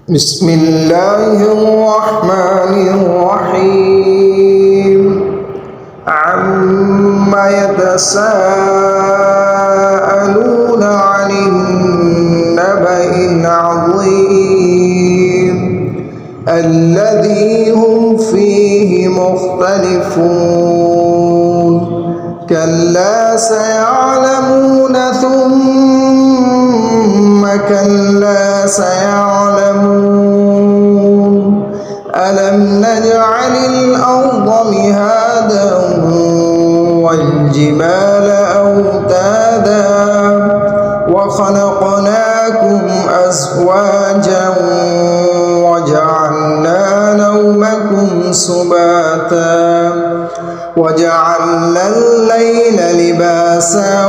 بسم الله الرحمن الرحيم عما يتساءلون عن النبأ العظيم الذي هم فيه مختلفون كلا سيعلمون ثم كلا سيعلمون ألم نجعل الأرض مهادا والجبال أوتادا وخلقناكم أزواجا وجعلنا نومكم سباتا وجعلنا الليل لباسا